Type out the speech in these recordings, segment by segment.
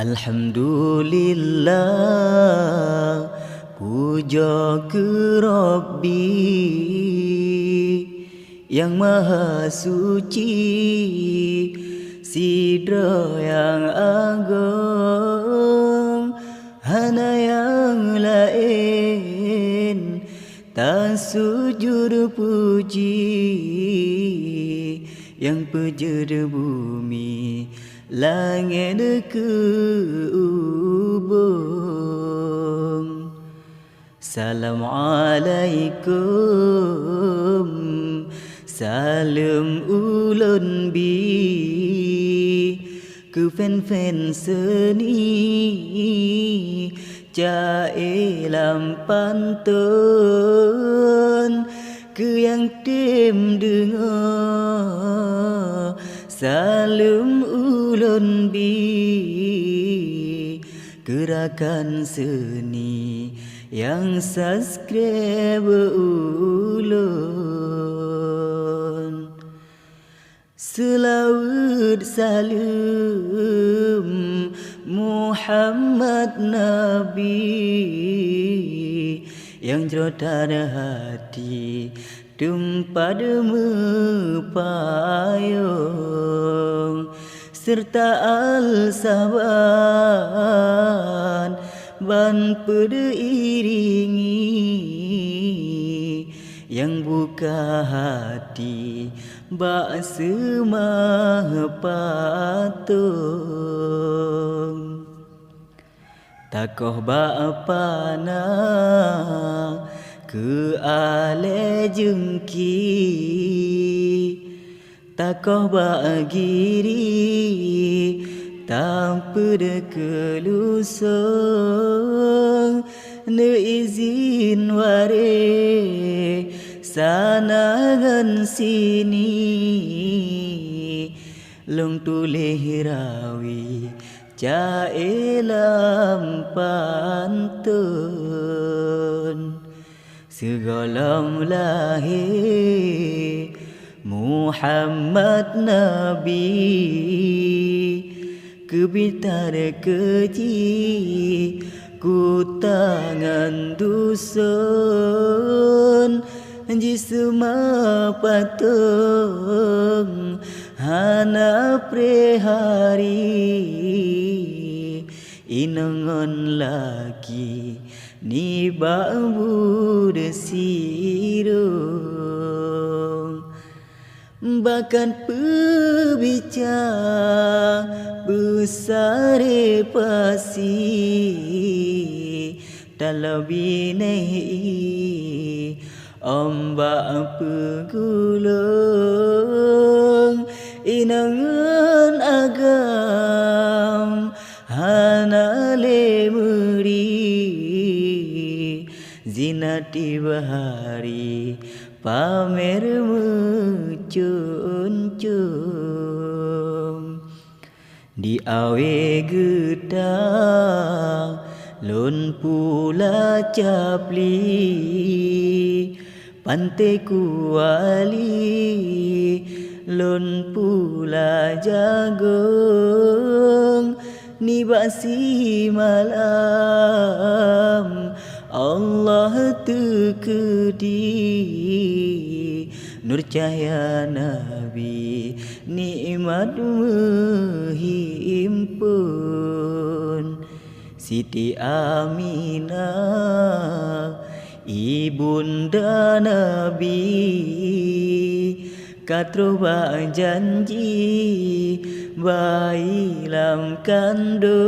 Alhamdulillah, puja ke Rabbi yang maha suci, sidra yang agung, hana yang lain tak sujud puji, yang pejer bumi langit ke ubung. Assalamualaikum, salam ulun bi ke fan-fan seni jae lam pantun ke yang tim dengar. Salam ulun bi gerakan seni yang subscribe ulun. Selawat salam Muhammad Nabi yang jodoh hati tempat mepayung, serta al-saban ban periringi yang buka hati bak semah patung. Takoh bak panah ke ale jengki, takoh bagiri tanpa kelusung, ne izin ware sanangan sini, long tulih rawi jae lam pantun. Segolong lahir Muhammad Nabi, kebitar keji ku tangan dusun, jisma patung hana prehari, inangon lagi ni ba'bud sirung. Bahkan perbicara besar pasi dalam binai ombak pegulung, inangan agam hana lemuri, zinati bahari pamer mencun-cun. Di awe getah lon pula capli, pantai kuali lon pula jagung, ni basi malam Allah tekedi, nur cahaya Nabi nikmat menghimpun. Siti Aminah ibunda Nabi, katro bak janji bayi lam kandung.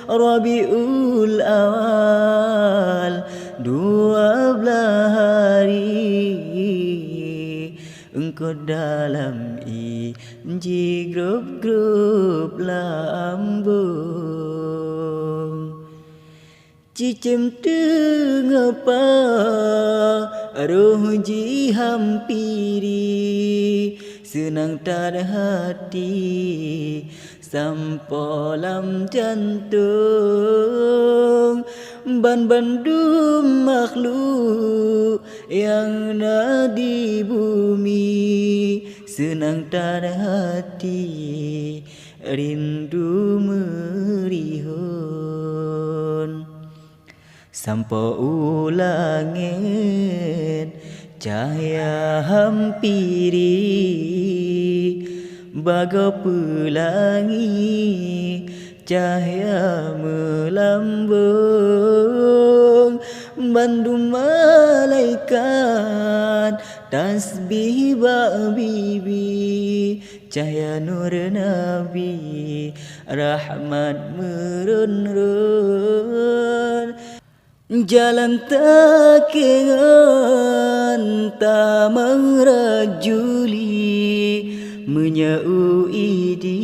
Rabiul Awal 12 hari, engkau dalam inji grup-grup lambung. Cicem tengapa roh ji hampiri, senang tak hati sampolam jantung. Ban-bandum makhluk yang ada di bumi, senang tak hati rindu merihun. Sampo ulangit cahaya hampiri bagai pelangi cahaya melambung bandu malaikat tasbih bak bibi cahaya nur nabi rahmat merun-run. Jalan takengan tak merajuli menyauidi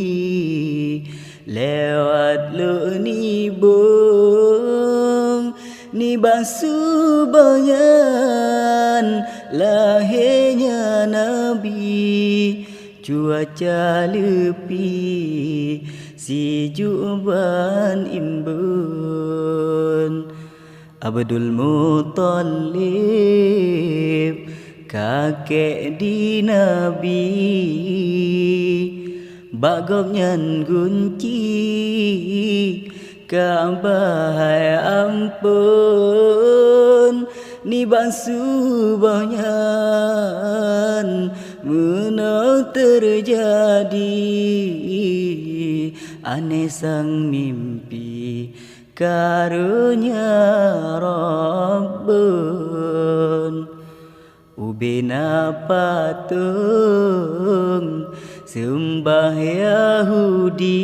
lewat lo ni bong ni bangsu banyan lahirnya nabi cuaca lepi si juban imbun. Abdul Muttalib kakek di Nabi bagomnyan gunci Kaabah ampun ni bangsu banyan menau terjadi aneh sang mimpi karunia Rabbun. Ubina patung sembah Yahudi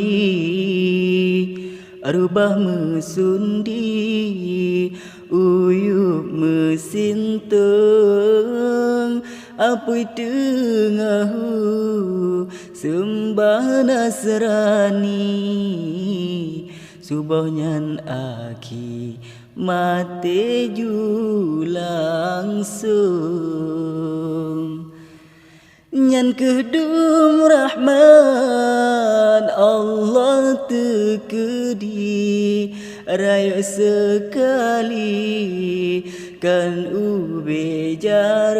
rubah mesundi uyup mesintung apui tengahu sembah Nasrani subahnya aki mati ju langsung nyan kedum rahman Allah tekedi raya sekali kan ube jarum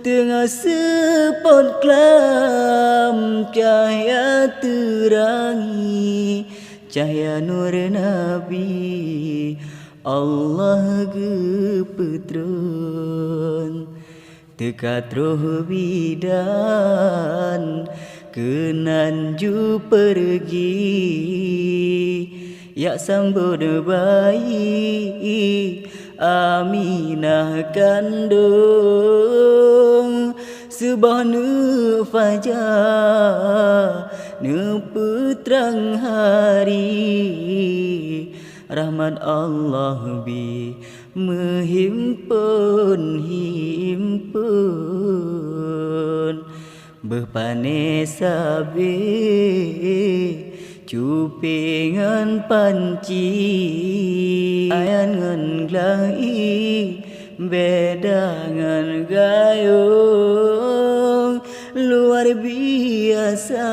tengah sepot kelam cahaya terangi cahaya nur nabi Allah gepetrun dekat roh bidan kenanju pergi ya sambut bayi Aminah kandung subah nu fajar nu putrang hari rahmat Allah bi menghimpun berpane sabe cupingan panci ayan ngan glai bedangan gayung luar biasa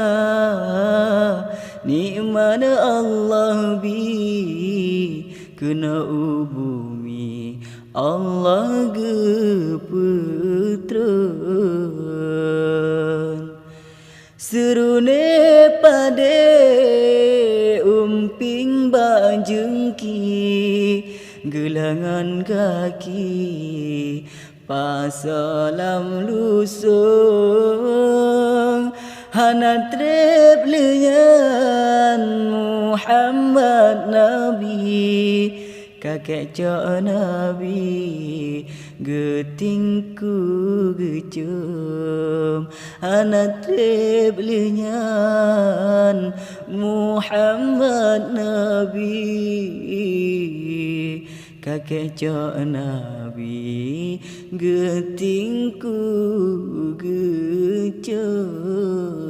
nikmat Allah bi kena bumi Allah geputrun serune pade umping bajengki gelangan kaki pasalam lusung hana trep lenyan Muhammad Nabi kakek cak Nabi getingku gecum hana trep lenyan Muhammad Nabi kakek cak Nabi getingku gecum.